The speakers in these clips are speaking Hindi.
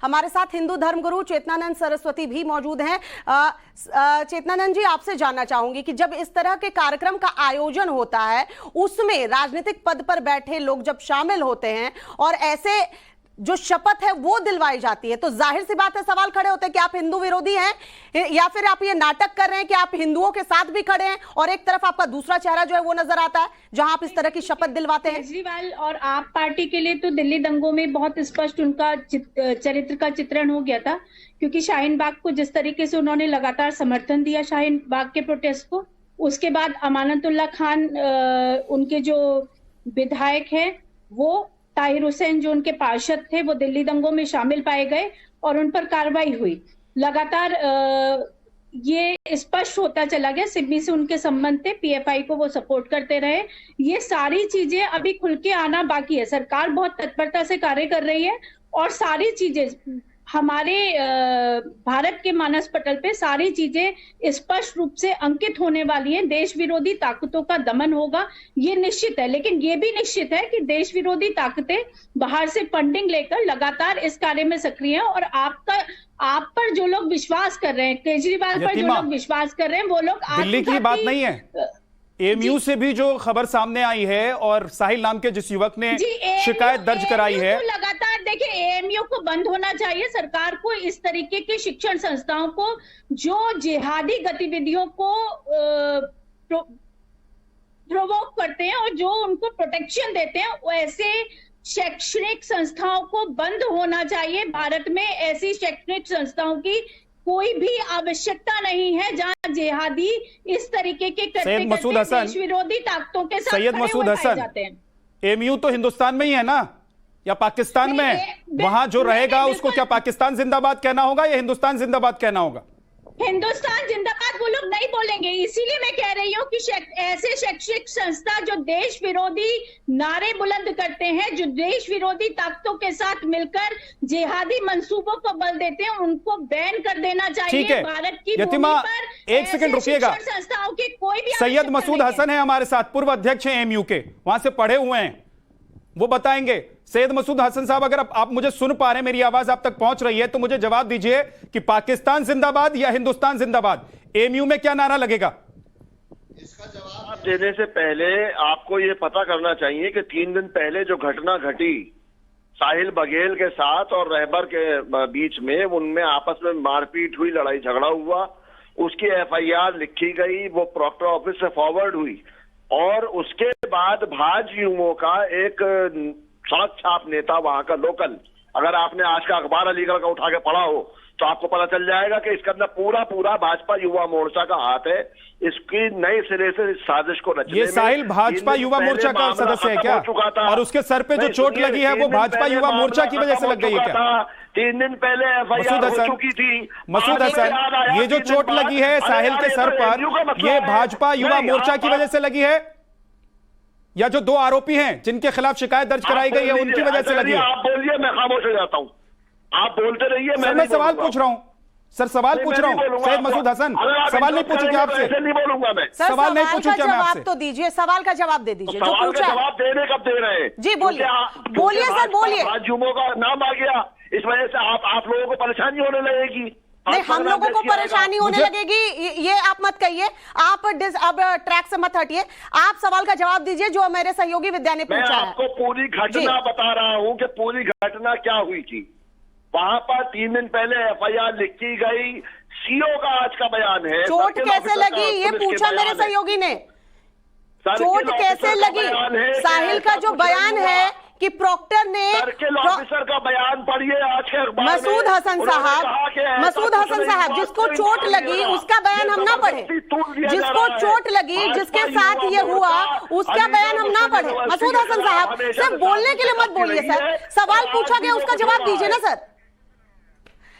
हमारे साथ हिंदू धर्मगुरु चेतनानंद सरस्वती भी मौजूद हैं। चेतनानंद जी, आपसे जानना चाहूंगी कि जब इस तरह के कार्यक्रम का आयोजन होता है, उसमें राजनीतिक पद पर बैठे लोग जब शामिल होते हैं और ऐसे जो शपथ है वो दिलवाई जाती है, तो जाहिर सी बात है सवाल खड़े होते हैं कि आप हिंदू विरोधी हैं या फिर आप ये नाटक कर रहे हैं कि आप हिंदुओं के साथ भी खड़े हैं और एक तरफ आपका दूसरा चेहरा जो है वो नजर आता है जहां आप इस तरह की शपथ दिलवाते हैं। केजरीवाल और आप पार्टी के लिए तो दिल्ली दंगों में बहुत स्पष्ट उनका चरित्र का चित्रण हो गया था, क्योंकि शाहीन बाग को जिस तरीके से उन्होंने लगातार समर्थन दिया शाहीन बाग के प्रोटेस्ट को, उसके बाद अमानतुल्लाह खान उनके जो विधायक हैं वो ताहिर हुसैन जो उनके पार्षद थे वो दिल्ली दंगों में शामिल पाए गए और उन पर कार्रवाई हुई। लगातार ये स्पष्ट होता चला गया, सिमी से उनके संबंध थे, पीएफआई को वो सपोर्ट करते रहे। ये सारी चीजें अभी खुल के आना बाकी है। सरकार बहुत तत्परता से कार्य कर रही है और सारी चीजें हमारे भारत के मानस पटल पे सारी चीजें स्पष्ट रूप से अंकित होने वाली हैं। देश विरोधी ताकतों का दमन होगा, ये निश्चित है, लेकिन ये भी निश्चित है कि देश विरोधी ताकतें बाहर से फंडिंग लेकर लगातार इस कार्य में सक्रिय हैं और आप पर जो लोग विश्वास कर रहे हैं, केजरीवाल पर जो लोग विश्वास कर रहे हैं, वो लोग दिल्ली की बात नहीं है। एएमयू से भी जो खबर सामने आई है और साहिल नाम के जिस युवक ने शिकायत दर्ज कराई है, तो लगातार देखिए एएमयू को बंद होना चाहिए। सरकार को इस तरीके के शिक्षण संस्थाओं को जो जिहादी गतिविधियों को प्रोवोक करते हैं और जो उनको प्रोटेक्शन देते हैं, वैसे शैक्षणिक संस्थाओं को बंद होना चाहिए। भारत में ऐसी शैक्षणिक संस्थाओं की कोई भी आवश्यकता नहीं है जहां जिहादी इस तरीके के सैयद मसूद हसन, देश विरोधी ताकतों के साथ सैयद मसूद हसन, एएमयू तो हिंदुस्तान में ही है ना या पाकिस्तान में है? वहां जो रहेगा उसको क्या पाकिस्तान जिंदाबाद कहना होगा या हिंदुस्तान जिंदाबाद कहना होगा? हिंदुस्तान जिंदाबाद वो लोग नहीं बोलेंगे, इसीलिए मैं कह रही हूँ कि ऐसे शैक्षिक संस्था जो देश विरोधी नारे बुलंद करते हैं, जो देश विरोधी ताकतों के साथ मिलकर जिहादी मंसूबों को बल देते हैं, उनको बैन कर देना चाहिए। भारत की यतिमा, एक सेकंड रुकिएगा। संस्थाओं के कोई भी सैयद मसूद हसन है हमारे साथ, पूर्व अध्यक्ष हैं एएमयू के, वहां से पढ़े हुए हैं, वो बताएंगे। सैयद मसूद हसन साहब, अगर आप मुझे सुन पा रहे हैं, मेरी आवाज आप तक पहुंच रही है, तो मुझे जवाब दीजिए कि पाकिस्तान जिंदाबाद या हिंदुस्तान जिंदाबाद, एएमयू में क्या नारा लगेगा? इसका जवाब देने से पहले आपको ये पता करना चाहिए कि 3 दिन पहले जो घटना घटी साहिल बघेल के साथ और रहबर के बीच में, उनमें आपस में मारपीट हुई, लड़ाई झगड़ा हुआ, उसकी एफआईआर लिखी गई, वो प्रॉक्टर ऑफिस से फॉरवर्ड हुई और उसके बाद भाजयुमो का एक सड़क छाप नेता वहां का लोकल, अगर आपने आज का अखबार अलीगढ़ का उठा के पढ़ा हो तो आपको पता चल जाएगा कि इसके अंदर पूरा भाजपा युवा मोर्चा का हाथ है। इसकी नए सिरे से साजिश को रचने में। ये साहिल भाजपा युवा मोर्चा का सदस्य है क्या? और उसके सर पे जो चोट लगी है वो भाजपा युवा मोर्चा की वजह से लग गई है क्या? 3 दिन पहले एफआईआर हो चुकी थी। मसूद हसन, ये जो चोट लगी है साहिल के सर पर, ये भाजपा युवा मोर्चा की वजह से लगी है या जो 2 आरोपी हैं जिनके खिलाफ शिकायत दर्ज कराई गई है उनकी वजह से लगी है? आप बोलिए, मैं खामोश हो जाता हूं। आप बोलते रहिए, मैं सवाल पूछ रहा हूं सर, सवाल पूछ रहा हूं। सैयद मसूद हसन, सवाल नहीं पूछू क्या आपसे? नहीं बोलूंगा मैं सवाल नहीं पूछू क्या मैं आपसे? जवाब तो दीजिए, सवाल का जवाब दे दीजिए। सवाल का जवाब देने कब दे रहे हैं? जी बोलिए, बोलिए सर, बोलिए। भाजयुमो का नाम आ गया, इस वजह से आप लोगों को परेशानी होने लगेगी। नहीं, हम लोगों को परेशानी होने लगेगी ये आप मत कहिए। आप अब ट्रैक से मत हटिए, आप सवाल का जवाब दीजिए जो मेरे सहयोगी विद्या ने पूछा है। मैं आपको पूरी घटना बता रहा हूं कि पूरी घटना क्या हुई थी। वहां पर 3 दिन पहले एफआईआर लिखी गई, सीओ का आज का बयान है। चोट कैसे लगी ये पूछा मेरे सहयोगी ने, चोट कैसे लगी? साहिल का जो बयान है कि प्रॉक्टर ने, सर्किल ऑफिसर का बयान पढ़िए आज के अखबार में। मसूद हसन साहब, जिसको चोट लगी उसका बयान हम ना पढ़े, जिसको चोट लगी, जिसके साथ ये हुआ उसका बयान हम ना पढ़े। मसूद हसन साहब, सिर्फ बोलने के लिए मत बोलिए सर, सवाल पूछा गया उसका जवाब दीजिए ना सर।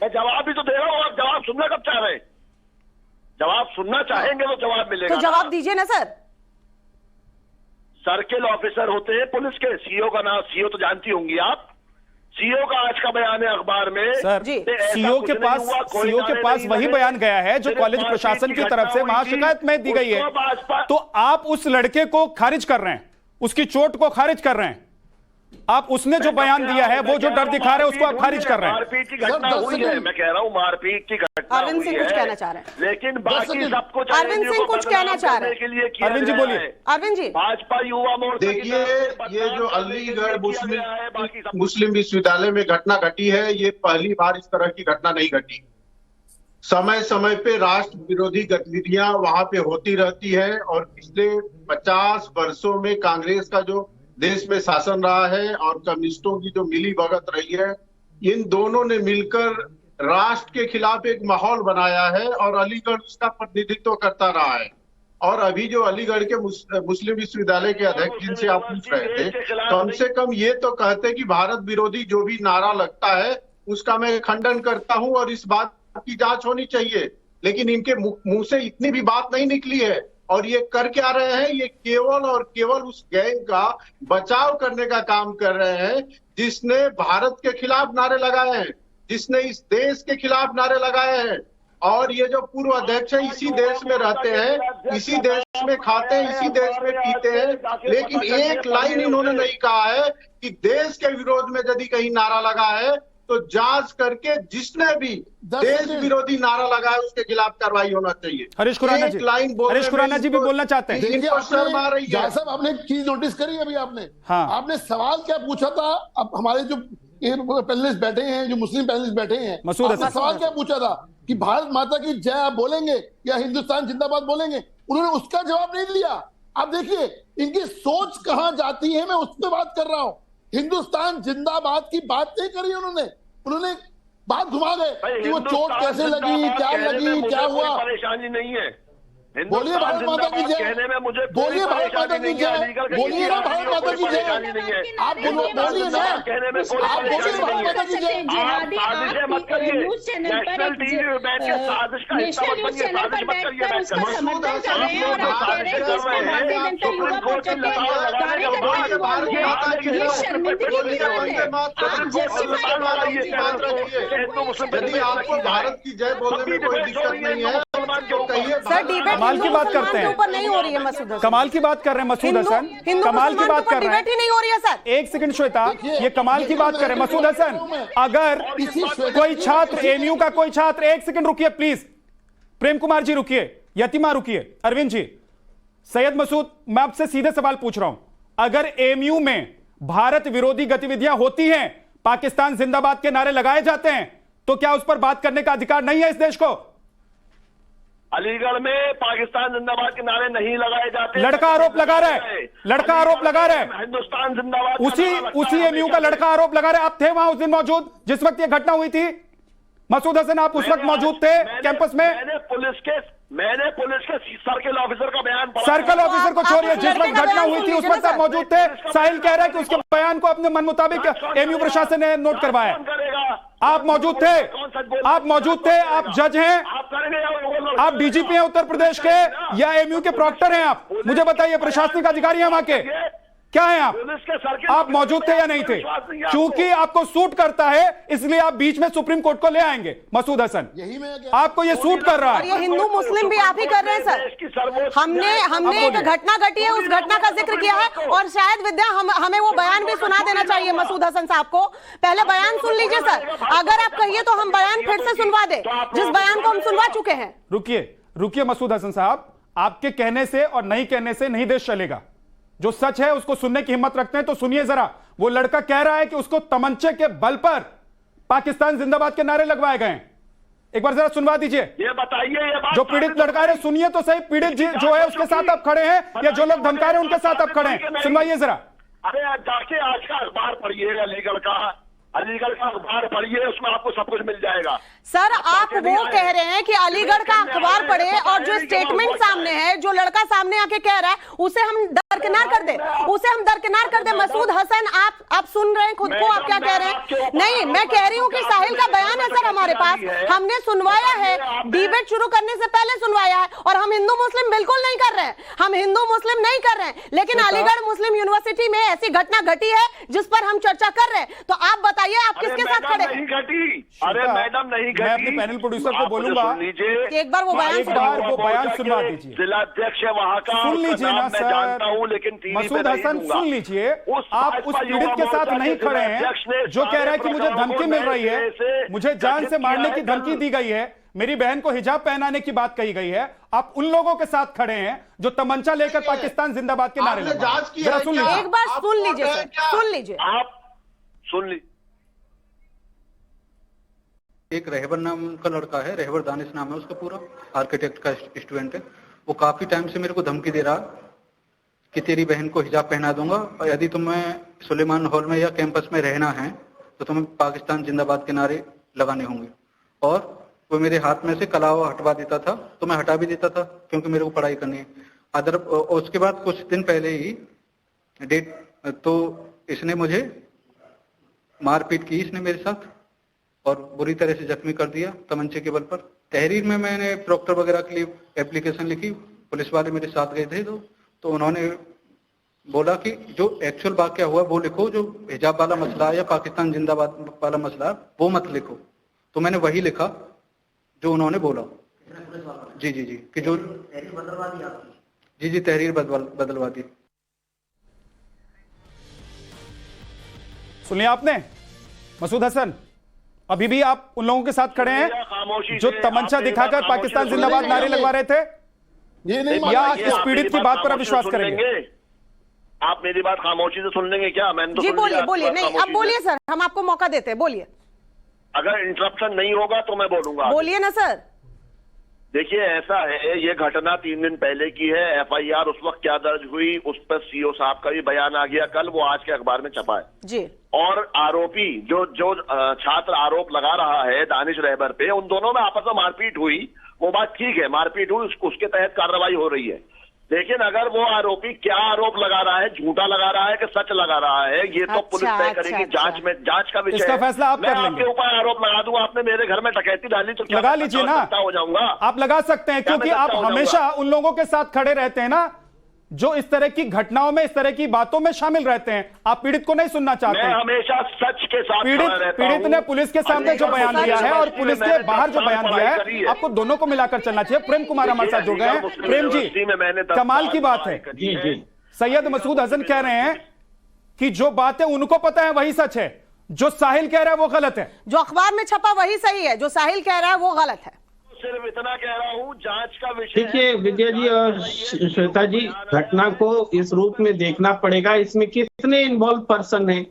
मैं जवाब भी तो दे रहा हूँ, आप जवाब सुनना कब चाह रहे हैं? जवाब सुनना चाहेंगे तो जवाब मिलेगा, तो जवाब दीजिए ना सर। सर्किल ऑफिसर होते हैं पुलिस के, सीओ का नाम, सीओ तो जानती होंगी आप, सीओ का आज का बयान है अखबार में। सर, सीओ के पास वही बयान गया है जो कॉलेज प्रशासन की तरफ से वहां शिकायत में दी गई है। तो आप उस लड़के को खारिज कर रहे हैं, उसकी चोट को खारिज कर रहे हैं, आप उसने जो बयान दिया है, वो जो डर दिखा रहे हैं, उसको आप खारिज कर रहे हैं। मारपीट की घटना हुई है, मैं कह रहा हूँ मारपीट की घटना अरविंद सिंह कुछ कहना चाह रहे हैं, लेकिन बाकी सब कुछ अरविंद सिंह कुछ कहना चाह रहे हैं के लिए किया अरविंद जी गया बोलिए। है। अरविंद जी, भाजपा युवा मोर्चा की देखिए, तरफ से ये जो बदनाम अलीगढ़ करने के लिए किया गया है, बाकी सब मुस्लिम विश्वविद्यालय में घटना घटी है, ये पहली बार इस तरह की घटना नहीं घटी। समय समय पे राष्ट्र विरोधी गतिविधियां वहां पे होती रहती है और पिछले 50 वर्षों में कांग्रेस का जो देश में शासन रहा है और कम्युनिस्टों की जो मिली भगत रही है, इन दोनों ने मिलकर राष्ट्र के खिलाफ एक माहौल बनाया है और अलीगढ़ उसका प्रतिनिधित्व करता रहा है। और अभी जो अलीगढ़ के मुस्लिम विश्वविद्यालय के अध्यक्ष जिनसे आप पूछ रहे थे, कम से कम ये तो कहते कि भारत विरोधी जो भी नारा लगता है उसका मैं खंडन करता हूं और इस बात की जांच होनी चाहिए, लेकिन इनके मुंह से इतनी भी बात नहीं निकली है। और ये कर क्या रहे हैं, ये केवल और केवल उस गैंग का बचाव करने का काम कर रहे हैं जिसने भारत के खिलाफ नारे लगाए हैं, जिसने इस देश के खिलाफ नारे लगाए हैं। और ये जो पूर्व अध्यक्ष है इसी देश में रहते हैं, इसी देश में खाते हैं, इसी देश में पीते हैं, लेकिन एक लाइन इन्होंने नहीं कहा है कि देश के विरोध में यदि कहीं नारा लगा है तो जांच करके जिसने भी देश विरोधी नारा लगाया उसके खिलाफ कार्रवाई होना चाहिए। हरीश खुराना जी, एक लाइन बोलने हरीश खुराना में जी भी इसको- बोलना चाहते हैं। देखिए, शर्म आ रही है। साहब आपने एक चीज नोटिस करी अभी आपने हाँ। आपने सवाल क्या पूछा था। अब हमारे जो पैनलिस्ट बैठे हैं, जो मुस्लिम पैनलिस्ट बैठे हैं, मसूद आपने हसन। सवाल क्या पूछा था कि भारत माता की जय आप बोलेंगे या हिंदुस्तान जिंदाबाद बोलेंगे? उन्होंने उसका जवाब नहीं दिया। आप देखिए इनकी सोच कहां जाती है, मैं उस पर बात कर रहा हूं। हिंदुस्तान जिंदाबाद की बात नहीं करी उन्होंने बात घुमा गए कि वो चोट कैसे लगी, क्या लगी, क्या हुआ। परेशानी नहीं है। बोलिए भारत माता की जय, कहने में मुझे बोलिए भारत माता की जय, बोलिए ना भारत माता की जय, आप बोलिए ना, कहने में आप बोलिए भारत माता की जय। साजिशें मत करिए, न्यूज चैनल पर नेशनल टीवी में बैठ के साजिश का हिस्सा मत नेशनल न्यूज बनिए, चैनल साजिश पर मत करिए बैठकर उसका बैठकर। समर्थन कर रहे हैं और आप कह रहे हैं कि इसमें भारतीय जनता युवा मोर्चा के कार्यकर्ता इन्वॉल्व हुए। ये शर्मिंदगी की बात है। आप जस्टिफाई यदि आपको भारत की जय बोलने में कोई दिक्कत नहीं है तो कहिए। सर डिबेट कमाल की बात करते हैं। के ऊपर नहीं हो रही है मसूद हसन। कमाल की बात कर रहे हैं मसूद हसन, हिंदू कमाल की मुसलमान बात के कर ऊपर रहे डिबेट ही हैं। नहीं हो रही है सर। एक सेकंड श्वेता, ये कमाल की बात कर रहे हैं मसूद हसन। अगर कोई छात्र एमयू का कोई छात्र, एक सेकंड रुकिए प्लीज, प्रेम कुमार जी रुकिए, यतिमा रुकिए, अरविंद जी, सैयद मसूद, मैं आपसे सीधे सवाल पूछ रहा हूं। अगर एमयू में भारत विरोधी गतिविधियां होती हैं, पाकिस्तान जिंदाबाद के नारे लगाए जाते हैं, तो क्या उस पर बात करने का अधिकार नहीं है इस देश को? अलीगढ़ में पाकिस्तान जिंदाबाद के नारे नहीं लगाए जाते। लड़का आरोप लगा रहा है, लड़का आरोप लगा रहा है, हिंदुस्तान जिंदाबाद का उसी नारा लगता उसी है एमयू का हमेशा। लड़का आरोप लगा रहे हैं। आप थे वहां उस दिन मौजूद जिस वक्त ये घटना हुई थी? मसूद हसन, आप उस वक्त मौजूद थे कैंपस में? मैंने पुलिस के सर्किल ऑफिसर का बयान पढ़ा। सर्कल ऑफिसर को छोड़िए, जिस वक्त घटना हुई थी उस वक्त आप मौजूद थे। साहिल कह रहा है कि उसके बयान को अपने मन मुताबिक एमयू प्रशासन ने नोट करवाया। कौन करेगा? आप मौजूद थे, आप मौजूद थे, आप जज हैं, आप करेंगे या वो लोग? आप डीजीपी हैं उत्तर प्रदेश के या एमयू के प्रॉक्टर हैं? आप मुझे बताइए, प्रशासनिक अधिकारी हैं वहां के, क्या हैं आप? पुलिस के सर्किल आप मौजूद थे या नहीं थे? क्योंकि आपको सूट करता है इसलिए आप बीच में सुप्रीम कोर्ट को ले आएंगे। मसूद हसन, यही मैं आपको ये सूट कर रहा और ये है। हिंदू मुस्लिम भी आप ही कर रहे हैं सर। हमने एक घटना घटी है, उस घटना का जिक्र किया है और शायद विद्या हमें वो बयान भी सुना देना चाहिए मसूद हसन साहब को। पहले बयान सुन लीजिए सर, अगर आप कहिए तो हम बयान फिर से सुनवा दे, जिस बयान को हम सुनवा चुके हैं। रुकिए मसूद हसन साहब, आपके कहने से और नहीं कहने से नहीं देश चलेगा। जो सच है उसको सुनने की हिम्मत रखते हैं तो सुनिए जरा। वो लड़का कह रहा है कि उसको तमंचे के बल पर पाकिस्तान जिंदाबाद के नारे लगवाए गए हैं। एक बार जरा सुनवा दीजिए, ये बताइए, ये बात जो पीड़ित लड़का है, सुनिए तो सही। पीड़ित जो है उसके साथ आप खड़े हैं या जो लोग धमका रहे हैं उनके साथ आप खड़े हैं? सुनवाइए जरा। अरे जाके आज का अखबार पढ़िए, अलीगढ़ का अखबार पढ़िए, उसमें आपको सब कुछ मिल जाएगा। सर आप वो कह रहे हैं कि अलीगढ़ का अखबार पढ़े और जो स्टेटमेंट सामने है, जो लड़का सामने आके कह रहा है, उसे हम दरकिनार कर दे, उसे हम दरकिनार कर दे। मसूद हसन आप सुन रहे हैं खुद को, आप क्या कह रहे हैं? नहीं, मैं कह रही हूँ कि साहिल का बयान है सर, सर हमारे पास, हमने सुनवाया है, डिबेट शुरू करने से पहले सुनवाया है, और हम हिंदू मुस्लिम बिल्कुल नहीं कर रहे हैं, हम हिंदू मुस्लिम नहीं कर रहे हैं, लेकिन अलीगढ़ मुस्लिम यूनिवर्सिटी में ऐसी घटना घटी है जिस पर हम चर्चा कर रहे हैं। तो आप बताइए आप किसके साथ खड़े हैं? नहीं घटी, अरे मैडम नहीं घटी। मैं अपने पैनल प्रोड्यूसर को बोलूंगा लीजिए, एक बार वो बयान सुनवा दीजिए। जिलाध्यक्ष है वहाँ का, सुन लीजिए ना मैं जानता हूँ, लेकिन मसूद हसन सुन लीजिए, आप उस पीड़ित के साथ नहीं खड़े हैं जो कह रहा है कि मुझे धमकी मिल रही है, मुझे जान से मारने की धमकी दी गई है, मेरी बहन को हिजाब पहनाने की बात कही गई है। आप उन लोगों के साथ खड़े हैं जो तमंचा लेकर पाकिस्तान जिंदाबाद के नारे लगा रहे हैं। जरा सुन लीजिए, एक बार सुन लीजिए सर, सुन लीजिए, आप सुन लीजिए। एक रहबर नाम का लड़का है, रहबर दानिश नाम है उसका, पूरा आर्किटेक्ट का स्टूडेंट है। वो काफी टाइम से मेरे को धमकी दे रहा कि तेरी बहन को हिजाब पहना दूंगा और यदि तुम्हें सुलेमान हॉल में या कैंपस में रहना है तो तुम्हें पाकिस्तान जिंदाबाद के नारे लगाने होंगे। और वो मेरे हाथ में से कलावा हटवा देता था, तो मैं हटा भी देता था क्योंकि मेरे को पढ़ाई करनी है। उसके बाद कुछ दिन पहले ही तो इसने मुझे मारपीट की इसने मेरे साथ और बुरी तरह से जख्मी कर दिया तमंचे के बल पर। तहरीर में मैंने प्रॉक्टर वगैरह के लिए एप्लीकेशन लिखी, पुलिस वाले मेरे साथ गए थे तो उन्होंने बोला कि जो एक्चुअल वाकया हुआ वो लिखो, जो हिजाब वाला मसला या पाकिस्तान जिंदाबाद वाला मसला वो मत लिखो। तो मैंने वही लिखा जो उन्होंने बोला। जी जी जी कि जो जी तहरीर बदलवा दी। सुनिए आपने मसूद हसन, अभी भी आप उन लोगों के साथ खड़े हैं जो तमंचा दिखाकर पाकिस्तान जिंदाबाद नारे लगवा रहे थे, ये नहीं या इस पीड़ित की बात पर आप विश्वास करेंगे? आप मेरी बात खामोशी से सुन लेंगे क्या? मैंने तो जी बोलिए बोलिए, नहीं अब बोलिए सर, हम आपको मौका देते हैं, बोलिए। अगर इंटरप्शन नहीं होगा तो मैं बोलूंगा, बोलिए ना सर। देखिए ऐसा है, ये घटना 3 दिन पहले की है। एफआईआर उस वक्त क्या दर्ज हुई, उस पर सीओ साहब का भी बयान आ गया कल, वो आज के अखबार में छपा है जी। और आरोपी जो छात्र आरोप लगा रहा है दानिश रहबर पे, उन दोनों में आपस में मारपीट हुई, वो बात ठीक है, मारपीट हुई, उसके तहत कार्रवाई हो रही है। लेकिन अगर वो आरोपी क्या आरोप लगा रहा है, झूठा लगा रहा है कि सच लगा रहा है, ये तो पुलिस तय करेगी। जांच में, जांच का विषय इसका फैसला आप कर लेंगे। मैं आपके ऊपर आरोप लगा दूं, आपने मेरे घर में डकैती डाली तो क्या लगा लीजिए ना, हो जाऊंगा? आप लगा सकते हैं क्योंकि आप हमेशा उन लोगों के साथ खड़े रहते हैं ना जो इस तरह की घटनाओं में, इस तरह की बातों में शामिल रहते हैं। आप पीड़ित को नहीं सुनना चाहते? मैं हमेशा सच के साथ पीड़ित ने पुलिस के सामने जो बयान दिया है और पुलिस के बाहर जो बयान दिया है, आपको दोनों को मिलाकर चलना चाहिए। प्रेम कुमार हमारे साथ जुड़ गए हैं। प्रेम जी, कमाल की बात है, सैयद मसूद हसन कह रहे हैं कि जो बातें उनको पता है वही सच है, जो साहिल कह रहा है वो गलत है, जो अखबार में छपा वही सही है, जो साहिल कह रहा है वो गलत है। सिर्फ इतना कह रहा हूँ, जांच का विषय। देखिए विजय जी और श्वेता जी, घटना को इस रूप में देखना पड़ेगा। इसमें कितने इन्वॉल्व पर्सन हैं?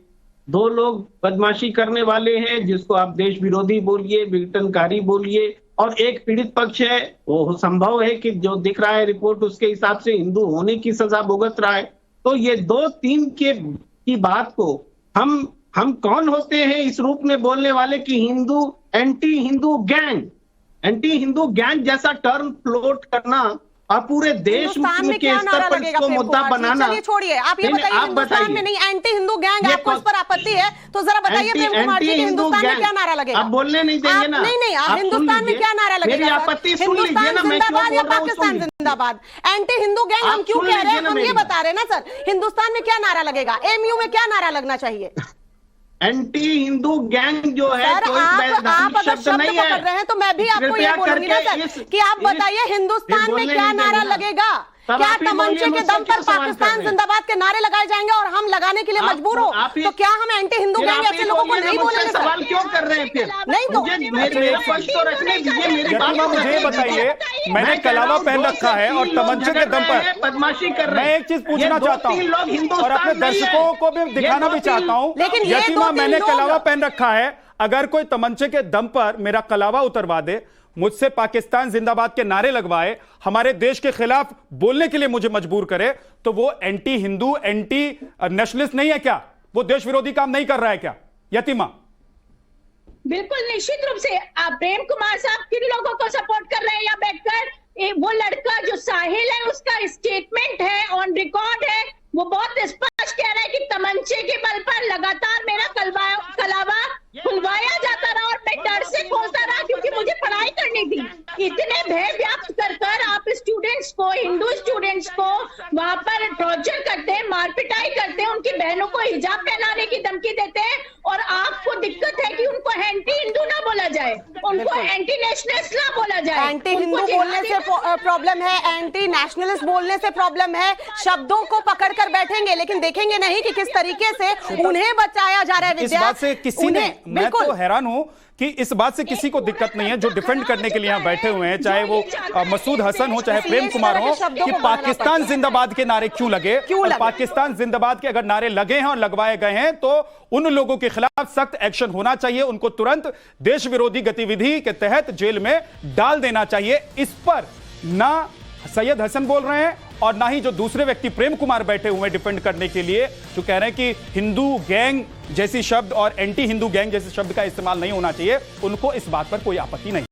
2 लोग बदमाशी करने वाले हैं जिसको आप देश विरोधी बोलिए, विघटनकारी बोलिए, और एक पीड़ित पक्ष है, वो संभव है कि जो दिख रहा है रिपोर्ट उसके हिसाब से हिंदू होने की सजा भुगत रहा है। तो ये 2-3 की बात को हम कौन होते हैं इस रूप में बोलने वाले कि हिंदू एंटी हिंदू गैंग जैसा टर्म फ्लोट करना और पूरे देश के स्तर पर इसको मुद्दा बनाना। चलिए छोड़िए, आप ये बताइए हिंदुस्तान में नहीं एंटी हिंदू गैंग, आपको इस पर आपत्ति है तो जरा बताइए प्रेम कुमार जी, हिंदुस्तान में क्या नारा लगेगा? आप बोलने नहीं देंगे ना? नहीं, आप हिंदुस्तान में क्या नारा लगेगा? मेरी आपत्ति सुन लीजिए ना, मैं जिंदाबाद या पाकिस्तान जिंदाबाद? एंटी हिंदू गैंग हम क्यों कह रहे हैं, हम ये बता रहे हैं ना सर। हिंदुस्तान में क्या नारा लगेगा, एमयू में क्या नारा लगना चाहिए? एंटी हिंदू गैंग जो है, सर आप अगर शब्द पकड़ रहे हैं तो मैं भी आपको ये बोलूंगी ना सर कि आप बताइए हिंदुस्तान में क्या नारा लगेगा? क्या तमंचे के दम पर पाकिस्तान जिंदाबाद के नारे लगाए जाएंगे और हम लगाने के लिए मजबूर हो? तो क्या हम एंटी हिंदू गैंग ऐसे लोगों को नहीं बोलेंगे? सवाल क्यों कर रहे हैं फिर? नहीं तो मुझे बताइए, मैंने कलावा पहन रखा है और तमंचे के दम पर बदमाशी कर रहे हैं। मैं एक चीज पूछना चाहता हूँ और अपने दर्शकों को भी दिखाना भी चाहता हूँ, लेकिन यतीमा मैंने कलावा पहन रखा है, अगर कोई तमंचे के दम पर मेरा कलावा उतरवा दे, मुझसे पाकिस्तान जिंदाबाद के नारे लगवाए, हमारे देश के खिलाफ बोलने के लिए मुझे मजबूर करे, तो वो एंटी हिंदू, एंटी नेशनलिस्ट नहीं है क्या? वो देश विरोधी काम नहीं कर रहा है क्या? यतीमा बिल्कुल निश्चित रूप से आप प्रेम कुमार साहब किन लोगों को सपोर्ट कर रहे हैं यहाँ बैठकर? वो लड़का जो साहिल है उसका स्टेटमेंट है, ऑन रिकॉर्ड है, वो बहुत स्पष्ट कह रहा है कि तमंचे के बल पर लगातार मेरा कलावा खुलवाया जाता रहा और मैं डर से खोलता स्टूडेंट्स को वहां पर टॉर्चर करते हैं, मारपिटाई करते हैं, उनकी बहनों को हिजाब पहनाने की धमकी देते हैं, और आपको दिक्कत है कि उनको एंटी हिंदू ना बोला जाए, उनको एंटी नेशनलिस्ट ना बोला जाए। एंटी हिंदू बोलने से प्रॉब्लम है, एंटी नेशनलिस्ट बोलने से प्रॉब्लम है। शब्दों को पकड़कर बैठेंगे लेकिन देखेंगे नहीं कि किस तरीके से उन्हें बचाया जा रहा है। इस बात से किसी ने, मैं तो हैरान हूं कि इस बात से किसी को दिक्कत नहीं है जो डिफेंड करने के लिए यहां बैठे हुए हैं, चाहे वो मसूद हसन हो चाहे प्रेम कुमार हो, कि पाकिस्तान जिंदाबाद के नारे क्यों लगे। और पाकिस्तान जिंदाबाद के अगर नारे लगे हैं और लगवाए गए हैं तो उन लोगों के खिलाफ सख्त एक्शन होना चाहिए, उनको तुरंत देश विरोधी गतिविधि के तहत जेल में डाल देना चाहिए। इस पर ना सैयद हसन बोल रहे हैं और ना ही जो दूसरे व्यक्ति प्रेम कुमार बैठे हुए डिफेंड करने के लिए, जो कह रहे हैं कि हिंदू गैंग जैसी शब्द और एंटी हिंदू गैंग जैसे शब्द का इस्तेमाल नहीं होना चाहिए, उनको इस बात पर कोई आपत्ति नहीं।